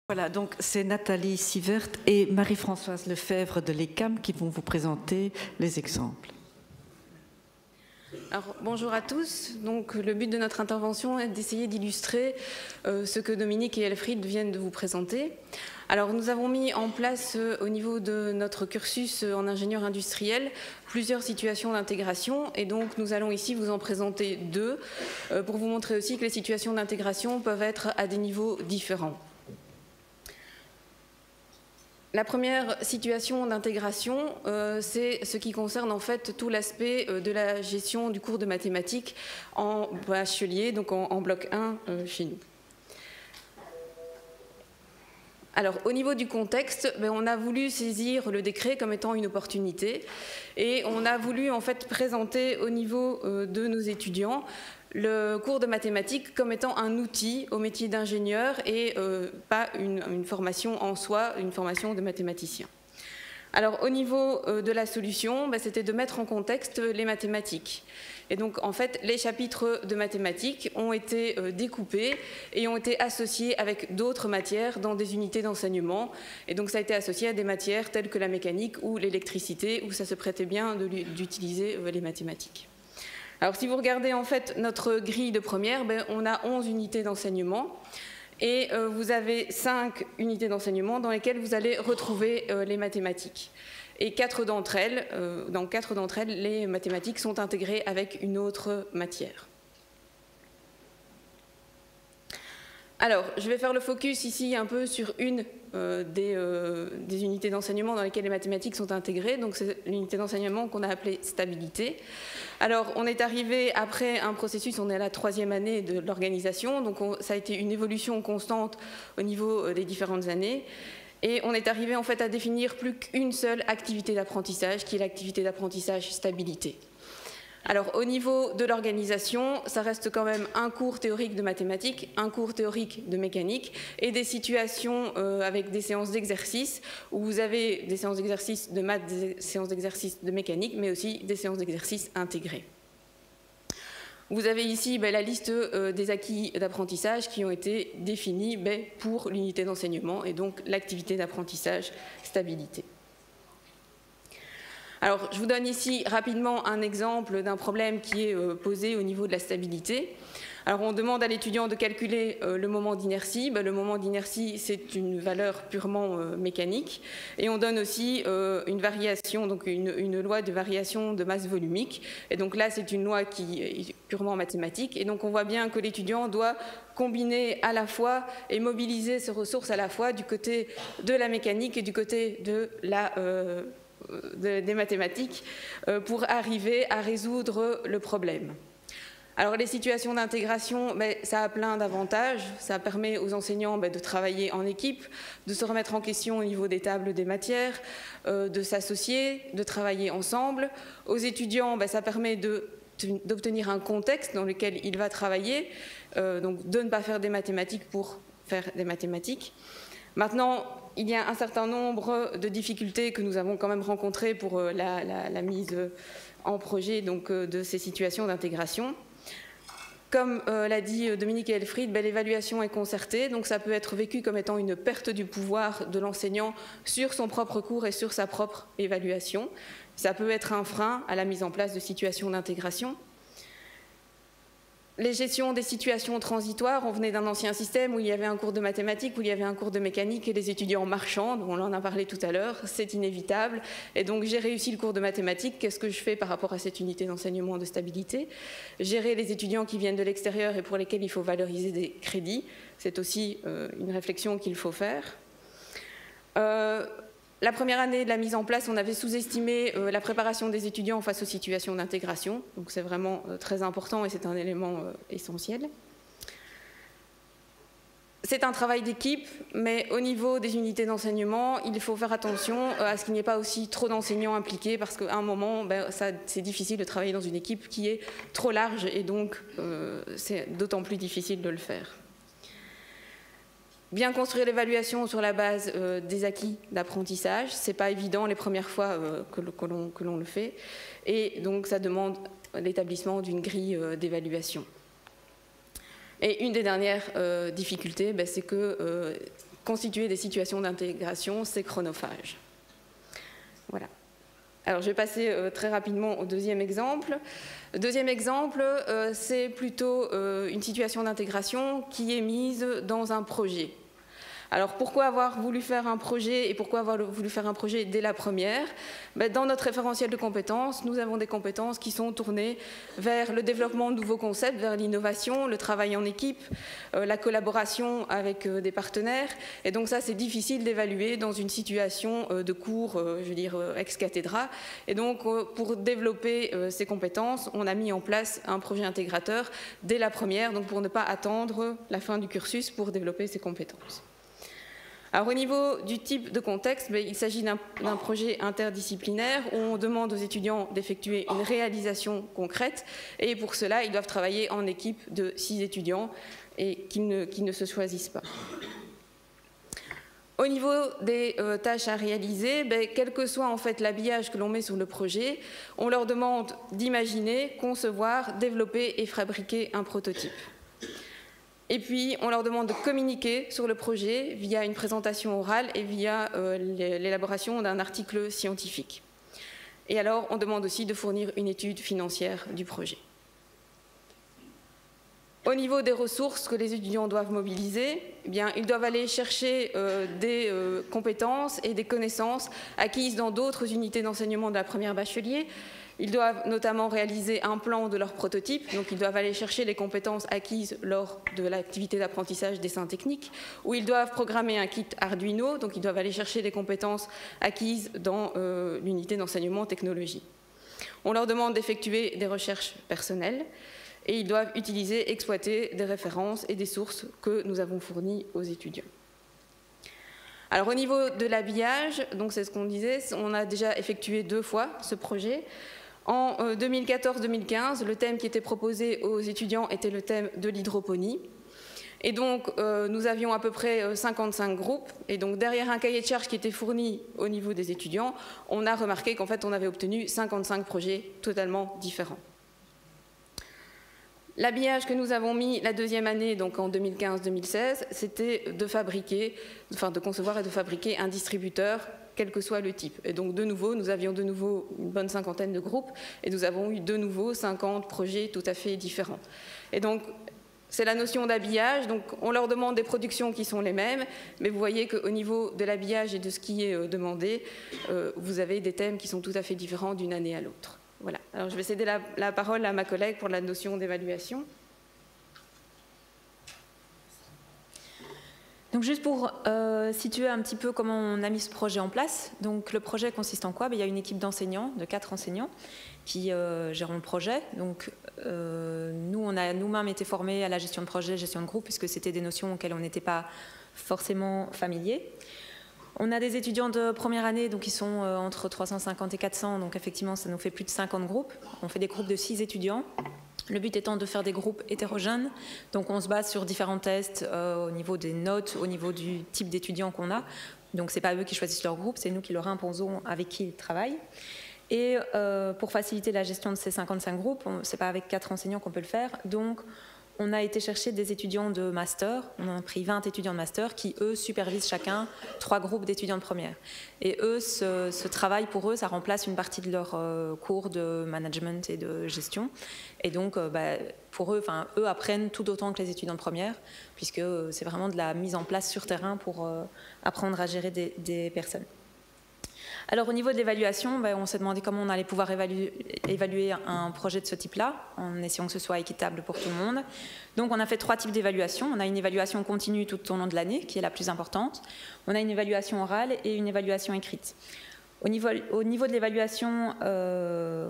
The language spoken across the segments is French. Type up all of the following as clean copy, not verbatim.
Voilà, donc c'est Nathalie Sivert et Marie-Françoise Lefebvre de l'ECAM qui vont vous présenter les exemples. Alors, bonjour à tous. Donc, le but de notre intervention est d'essayer d'illustrer ce que Dominique et Elfriede viennent de vous présenter. Alors, nous avons mis en place au niveau de notre cursus en ingénieur industriel plusieurs situations d'intégration et donc nous allons ici vous en présenter deux pour vous montrer aussi que les situations d'intégration peuvent être à des niveaux différents. La première situation d'intégration, c'est ce qui concerne en fait tout l'aspect de la gestion du cours de mathématiques en bachelier, donc en bloc 1 chez nous. Alors, au niveau du contexte, on a voulu saisir le décret comme étant une opportunité et on a voulu en fait présenter au niveau de nos étudiants le cours de mathématiques comme étant un outil au métier d'ingénieur et pas une formation en soi, une formation de mathématicien. Alors au niveau de la solution, c'était de mettre en contexte les mathématiques. Et donc en fait, les chapitres de mathématiques ont été découpés et ont été associés avec d'autres matières dans des unités d'enseignement. Et donc ça a été associé à des matières telles que la mécanique ou l'électricité, où ça se prêtait bien d'utiliser les mathématiques. Alors si vous regardez en fait notre grille de première, on a 11 unités d'enseignement et vous avez 5 unités d'enseignement dans lesquelles vous allez retrouver les mathématiques. Et dans 4 d'entre elles, les mathématiques sont intégrées avec une autre matière. Alors, je vais faire le focus ici un peu sur une des unités d'enseignement dans lesquelles les mathématiques sont intégrées. Donc, c'est l'unité d'enseignement qu'on a appelée stabilité. Alors, on est arrivé après un processus, on est à la 3e année de l'organisation. Donc, ça a été une évolution constante au niveau des différentes années. Et on est arrivé en fait à définir plus qu'une seule activité d'apprentissage, qui est l'activité d'apprentissage stabilité. Alors, au niveau de l'organisation, ça reste quand même un cours théorique de mathématiques, un cours théorique de mécanique et des situations avec des séances d'exercice où vous avez des séances d'exercice de maths, des séances d'exercice de mécanique, mais aussi des séances d'exercice intégrées. Vous avez ici la liste des acquis d'apprentissage qui ont été définis pour l'unité d'enseignement et donc l'activité d'apprentissage stabilité. Alors, je vous donne ici rapidement un exemple d'un problème qui est posé au niveau de la stabilité. Alors, on demande à l'étudiant de calculer le moment d'inertie. Le moment d'inertie, c'est une valeur purement mécanique. Et on donne aussi une variation, donc une loi de variation de masse volumique. Et donc là, c'est une loi qui est purement mathématique. Et donc, on voit bien que l'étudiant doit combiner à la fois et mobiliser ses ressources à la fois du côté de la mécanique et du côté de des mathématiques pour arriver à résoudre le problème. Alors les situations d'intégration, ça a plein d'avantages. Ça permet aux enseignants de travailler en équipe, de se remettre en question au niveau des tables des matières, de s'associer, de travailler ensemble. Aux étudiants, ça permet d'obtenir un contexte dans lequel il va travailler, donc de ne pas faire des mathématiques pour faire des mathématiques. Maintenant, il y a un certain nombre de difficultés que nous avons quand même rencontrées pour la mise en projet donc, de ces situations d'intégration. Comme l'a dit Dominique et Elfriede, l'évaluation est concertée, donc ça peut être vécu comme étant une perte du pouvoir de l'enseignant sur son propre cours et sur sa propre évaluation. Ça peut être un frein à la mise en place de situations d'intégration. Les gestions des situations transitoires, on venait d'un ancien système où il y avait un cours de mathématiques, où il y avait un cours de mécanique et les étudiants marchands, on en a parlé tout à l'heure, c'est inévitable. Et donc j'ai réussi le cours de mathématiques, qu'est-ce que je fais par rapport à cette unité d'enseignement de stabilité? Gérer les étudiants qui viennent de l'extérieur et pour lesquels il faut valoriser des crédits, c'est aussi une réflexion qu'il faut faire. La première année de la mise en place, on avait sous-estimé la préparation des étudiants face aux situations d'intégration. Donc c'est vraiment très important et c'est un élément essentiel. C'est un travail d'équipe, mais au niveau des unités d'enseignement, il faut faire attention à ce qu'il n'y ait pas aussi trop d'enseignants impliqués parce qu'à un moment, c'est difficile de travailler dans une équipe qui est trop large et donc c'est d'autant plus difficile de le faire. Bien construire l'évaluation sur la base des acquis d'apprentissage, ce n'est pas évident les premières fois que l'on le fait, et donc ça demande l'établissement d'une grille d'évaluation. Et une des dernières difficultés, c'est que constituer des situations d'intégration, c'est chronophage. Voilà. Alors, je vais passer très rapidement au deuxième exemple. Le deuxième exemple, c'est plutôt une situation d'intégration qui est mise dans un projet. Alors, pourquoi avoir voulu faire un projet et pourquoi avoir voulu faire un projet dès la première? Dans notre référentiel de compétences, nous avons des compétences qui sont tournées vers le développement de nouveaux concepts, vers l'innovation, le travail en équipe, la collaboration avec des partenaires. Et donc ça, c'est difficile d'évaluer dans une situation de cours, je veux dire, ex cathedra. Et donc, pour développer ces compétences, on a mis en place un projet intégrateur dès la première, donc pour ne pas attendre la fin du cursus pour développer ces compétences. Alors, au niveau du type de contexte, il s'agit d'un projet interdisciplinaire où on demande aux étudiants d'effectuer une réalisation concrète et pour cela, ils doivent travailler en équipe de 6 étudiants et qui ne se choisissent pas. Au niveau des tâches à réaliser, quel que soit en fait l'habillage que l'on met sur le projet, on leur demande d'imaginer, concevoir, développer et fabriquer un prototype. Et puis, on leur demande de communiquer sur le projet via une présentation orale et via l'élaboration d'un article scientifique. Et alors, on demande aussi de fournir une étude financière du projet. Au niveau des ressources que les étudiants doivent mobiliser, eh bien, ils doivent aller chercher des compétences et des connaissances acquises dans d'autres unités d'enseignement de la première bachelier. Ils doivent notamment réaliser un plan de leur prototype, donc ils doivent aller chercher les compétences acquises lors de l'activité d'apprentissage dessin technique, ou ils doivent programmer un kit Arduino, donc ils doivent aller chercher les compétences acquises dans l'unité d'enseignement technologie. On leur demande d'effectuer des recherches personnelles et ils doivent utiliser, exploiter des références et des sources que nous avons fournies aux étudiants. Alors au niveau de l'habillage, donc c'est ce qu'on disait, on a déjà effectué 2 fois ce projet. En 2014-2015, le thème qui était proposé aux étudiants était le thème de l'hydroponie. Et donc, nous avions à peu près 55 groupes. Et donc, derrière un cahier de charges qui était fourni au niveau des étudiants, on a remarqué qu'en fait, on avait obtenu 55 projets totalement différents. L'habillage que nous avons mis la deuxième année, donc en 2015-2016, c'était de concevoir et de fabriquer un distributeur, quel que soit le type. Et donc, de nouveau, nous avions de nouveau une bonne cinquantaine de groupes et nous avons eu de nouveau 50 projets tout à fait différents. Et donc, c'est la notion d'habillage. Donc, on leur demande des productions qui sont les mêmes, mais vous voyez qu'au niveau de l'habillage et de ce qui est demandé, vous avez des thèmes qui sont tout à fait différents d'une année à l'autre. Voilà. Alors, je vais céder la parole à ma collègue pour la notion d'évaluation. Donc juste pour situer un petit peu comment on a mis ce projet en place. Donc le projet consiste en quoi? Il y a une équipe d'enseignants, de 4 enseignants, qui gèrent le projet. Donc nous, on a nous-mêmes été formés à la gestion de projet, gestion de groupe, puisque c'était des notions auxquelles on n'était pas forcément familier. On a des étudiants de première année, donc ils sont entre 350 et 400, donc effectivement ça nous fait plus de 50 groupes. On fait des groupes de 6 étudiants. Le but étant de faire des groupes hétérogènes, donc on se base sur différents tests au niveau des notes, au niveau du type d'étudiants qu'on a. Donc c'est pas eux qui choisissent leur groupe, c'est nous qui leur imposons avec qui ils travaillent. Et pour faciliter la gestion de ces 55 groupes, c'est pas avec 4 enseignants qu'on peut le faire, donc on a été chercher des étudiants de master, on a pris 20 étudiants de master qui, eux, supervisent chacun 3 groupes d'étudiants de première. Et eux, ce travail, pour eux, ça remplace une partie de leur cours de management et de gestion. Et donc, pour eux, eux apprennent tout autant que les étudiants de première, puisque c'est vraiment de la mise en place sur terrain pour apprendre à gérer des personnes. Alors au niveau de l'évaluation, on s'est demandé comment on allait pouvoir évaluer un projet de ce type-là, en essayant que ce soit équitable pour tout le monde. Donc on a fait 3 types d'évaluation. On a une évaluation continue tout au long de l'année, qui est la plus importante. On a une évaluation orale et une évaluation écrite. Au niveau de l'évaluation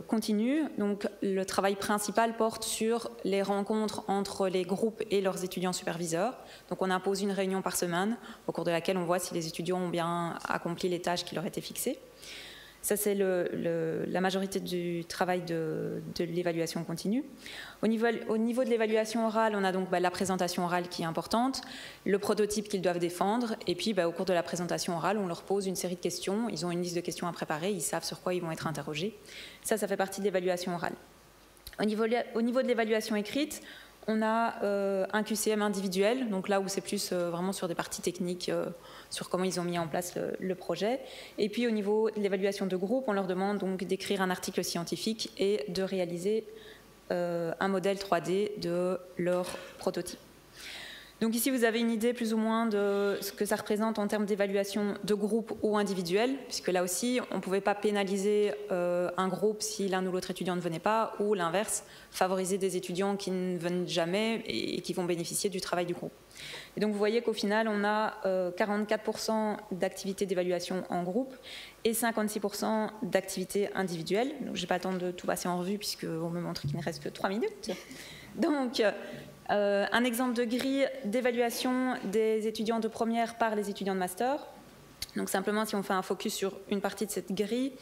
continue, donc le travail principal porte sur les rencontres entre les groupes et leurs étudiants superviseurs. Donc on impose une réunion par semaine, au cours de laquelle on voit si les étudiants ont bien accompli les tâches qui leur étaient fixées. Ça, c'est la majorité du travail de l'évaluation continue. Au niveau de l'évaluation orale, on a donc la présentation orale qui est importante, le prototype qu'ils doivent défendre, et puis au cours de la présentation orale, on leur pose une série de questions. Ils ont une liste de questions à préparer, ils savent sur quoi ils vont être interrogés. Ça fait partie de l'évaluation orale. Au niveau de l'évaluation écrite, On a un QCM individuel, donc là où c'est plus vraiment sur des parties techniques, sur comment ils ont mis en place le projet. Et puis au niveau de l'évaluation de groupe, on leur demande donc d'écrire un article scientifique et de réaliser un modèle 3D de leur prototype. Donc ici, vous avez une idée plus ou moins de ce que ça représente en termes d'évaluation de groupe ou individuel, puisque là aussi, on ne pouvait pas pénaliser un groupe si l'un ou l'autre étudiant ne venait pas, ou l'inverse, favoriser des étudiants qui ne viennent jamais et qui vont bénéficier du travail du groupe. Et donc vous voyez qu'au final, on a 44% d'activités d'évaluation en groupe et 56% d'activités individuelles. Donc je n'ai pas le temps de tout passer en revue, puisqu'on me montre qu'il ne reste que 3 minutes. Donc... un exemple de grille d'évaluation des étudiants de première par les étudiants de master. Donc simplement, si on fait un focus sur une partie de cette grille,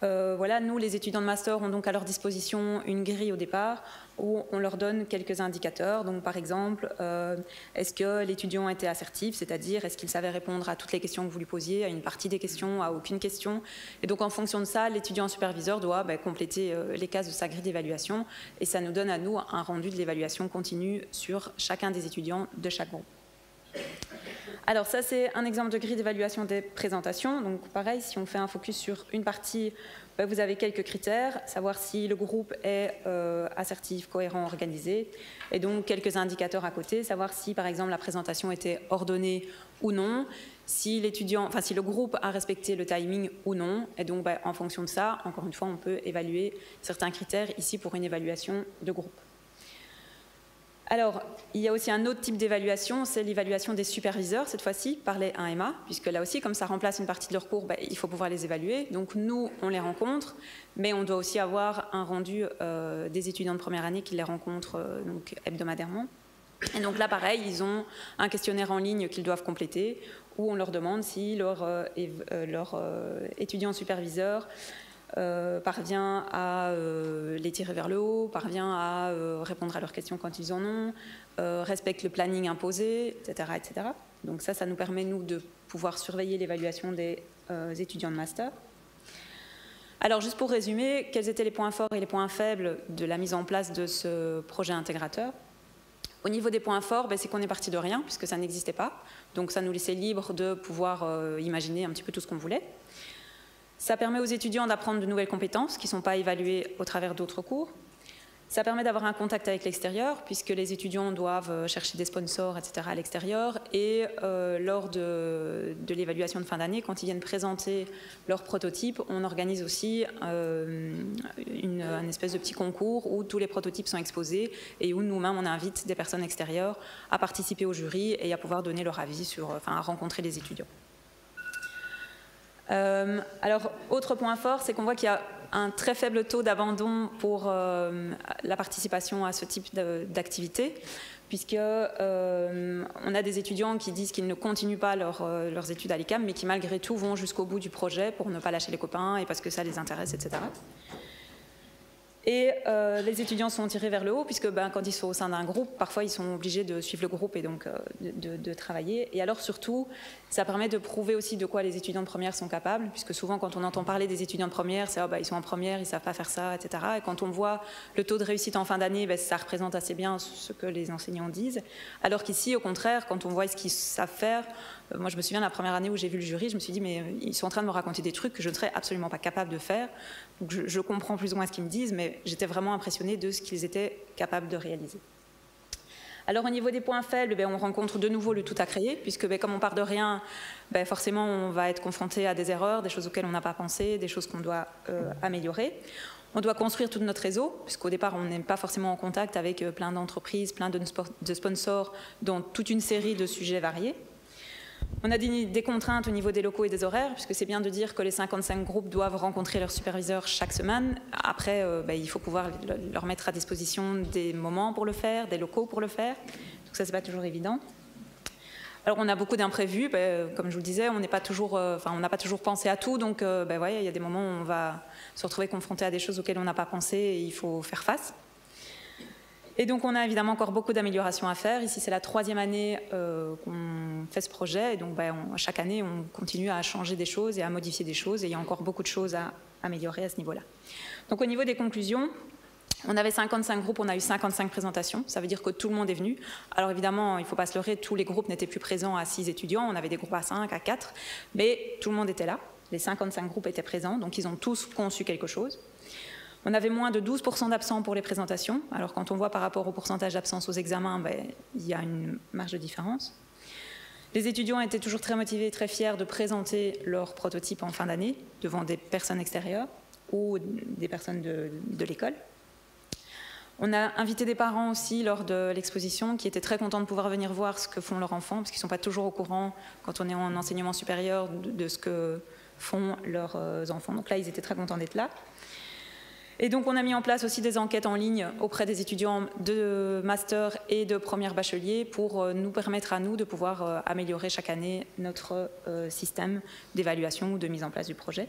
voilà, nous, les étudiants de master, ont donc à leur disposition une grille au départ où on leur donne quelques indicateurs. Donc par exemple, est-ce que l'étudiant était assertif, c'est-à-dire est-ce qu'il savait répondre à toutes les questions que vous lui posiez, à une partie des questions, à aucune question. Et donc en fonction de ça, l'étudiant superviseur doit compléter les cases de sa grille d'évaluation et ça nous donne à nous un rendu de l'évaluation continue sur chacun des étudiants de chaque groupe. Alors ça, c'est un exemple de grille d'évaluation des présentations. Donc pareil, si on fait un focus sur une partie, vous avez quelques critères, savoir si le groupe est assertif, cohérent, organisé, et donc quelques indicateurs à côté, savoir si par exemple la présentation était ordonnée ou non, si le groupe a respecté le timing ou non, et donc en fonction de ça, encore une fois, on peut évaluer certains critères ici pour une évaluation de groupe. Alors, il y a aussi un autre type d'évaluation, c'est l'évaluation des superviseurs, cette fois-ci, par les 1MA, puisque là aussi, comme ça remplace une partie de leur cours, il faut pouvoir les évaluer. Donc nous, on les rencontre, mais on doit aussi avoir un rendu des étudiants de première année qui les rencontrent donc, hebdomadairement. Et donc là, pareil, ils ont un questionnaire en ligne qu'ils doivent compléter, où on leur demande si leur étudiant superviseur parvient à les tirer vers le haut, parvient à répondre à leurs questions quand ils en ont, respecte le planning imposé, etc., etc. Donc ça nous permet, nous, de pouvoir surveiller l'évaluation des étudiants de master. Alors, juste pour résumer, quels étaient les points forts et les points faibles de la mise en place de ce projet intégrateur? Au niveau des points forts, c'est qu'on est parti de rien, puisque ça n'existait pas. Donc ça nous laissait libre de pouvoir imaginer un petit peu tout ce qu'on voulait. Ça permet aux étudiants d'apprendre de nouvelles compétences qui ne sont pas évaluées au travers d'autres cours. Ça permet d'avoir un contact avec l'extérieur, puisque les étudiants doivent chercher des sponsors, etc. à l'extérieur. Et lors de l'évaluation de fin d'année, quand ils viennent présenter leur prototype, on organise aussi une espèce de petit concours où tous les prototypes sont exposés et où nous-mêmes, on invite des personnes extérieures à participer au jury et à pouvoir donner leur avis à rencontrer les étudiants. Alors, autre point fort, c'est qu'on voit qu'il y a un très faible taux d'abandon pour la participation à ce type d'activité, puisque on a des étudiants qui disent qu'ils ne continuent pas leurs études à l'ICAM, mais qui malgré tout vont jusqu'au bout du projet pour ne pas lâcher les copains et parce que ça les intéresse, etc. Et les étudiants sont tirés vers le haut, puisque quand ils sont au sein d'un groupe, parfois ils sont obligés de suivre le groupe et donc de travailler. Et alors surtout, ça permet de prouver aussi de quoi les étudiants de première sont capables, puisque souvent quand on entend parler des étudiants de première, c'est ils sont en première, ils ne savent pas faire ça, etc. Et quand on voit le taux de réussite en fin d'année, ça représente assez bien ce que les enseignants disent. Alors qu'ici, au contraire, quand on voit ce qu'ils savent faire, moi je me souviens la première année où j'ai vu le jury, je me suis dit mais ils sont en train de me raconter des trucs que je ne serais absolument pas capable de faire. Donc je comprends plus ou moins ce qu'ils me disent, mais j'étais vraiment impressionnée de ce qu'ils étaient capables de réaliser. Alors au niveau des points faibles, on rencontre de nouveau le tout à créer, puisque comme on part de rien, forcément on va être confronté à des erreurs, des choses auxquelles on n'a pas pensé, des choses qu'on doit améliorer. On doit construire tout notre réseau, puisqu'au départ on n'est pas forcément en contact avec plein d'entreprises, plein de sponsors dans toute une série de sujets variés. On a des contraintes au niveau des locaux et des horaires, puisque c'est bien de dire que les 55 groupes doivent rencontrer leurs superviseurs chaque semaine. Après, il faut pouvoir leur mettre à disposition des moments pour le faire, des locaux pour le faire. Donc ça, c'est pas toujours évident. Alors, on a beaucoup d'imprévus. Comme je vous le disais, on n'a pas toujours pensé à tout. Donc, il y a des moments où on va se retrouver confronté à des choses auxquelles on n'a pas pensé et il faut faire face. Et donc, on a évidemment encore beaucoup d'améliorations à faire. Ici, c'est la 3e année qu'on fait ce projet. Et donc, chaque année, on continue à changer des choses et à modifier des choses. Et il y a encore beaucoup de choses à améliorer à ce niveau-là. Donc, au niveau des conclusions, On avait 55 groupes, on a eu 55 présentations, ça veut dire que tout le monde est venu. Alors évidemment, il ne faut pas se leurrer, tous les groupes n'étaient plus présents à 6 étudiants, on avait des groupes à 5, à 4, mais tout le monde était là, les 55 groupes étaient présents, donc ils ont tous conçu quelque chose. On avait moins de 12% d'absents pour les présentations, alors quand on voit par rapport au pourcentage d'absence aux examens, il y a une marge de différence. Les étudiants étaient toujours très motivés et très fiers de présenter leur prototype en fin d'année devant des personnes extérieures ou des personnes de l'école. On a invité des parents aussi lors de l'exposition qui étaient très contents de pouvoir venir voir ce que font leurs enfants, parce qu'ils ne sont pas toujours au courant, quand on est en enseignement supérieur, de ce que font leurs enfants. Donc là, ils étaient très contents d'être là. Et donc, on a mis en place aussi des enquêtes en ligne auprès des étudiants de master et de première bachelier pour nous permettre à nous de pouvoir améliorer chaque année notre système d'évaluation ou de mise en place du projet.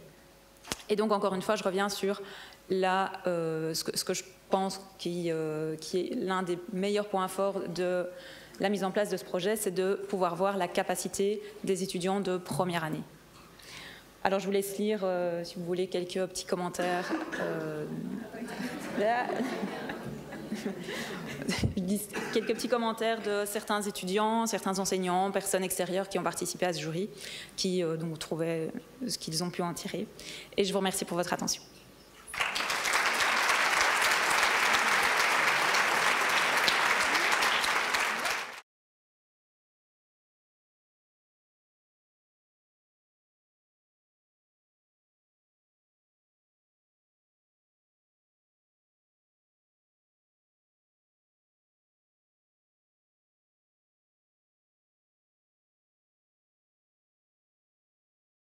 Et donc, encore une fois, je reviens sur ce que je pense qui est l'un des meilleurs points forts de la mise en place de ce projet, c'est de pouvoir voir la capacité des étudiants de première année. Alors, je vous laisse lire, si vous voulez, quelques petits commentaires. Quelques petits commentaires de certains étudiants, certains enseignants, personnes extérieures qui ont participé à ce jury, qui donc trouvaient ce qu'ils ont pu en tirer. Et je vous remercie pour votre attention.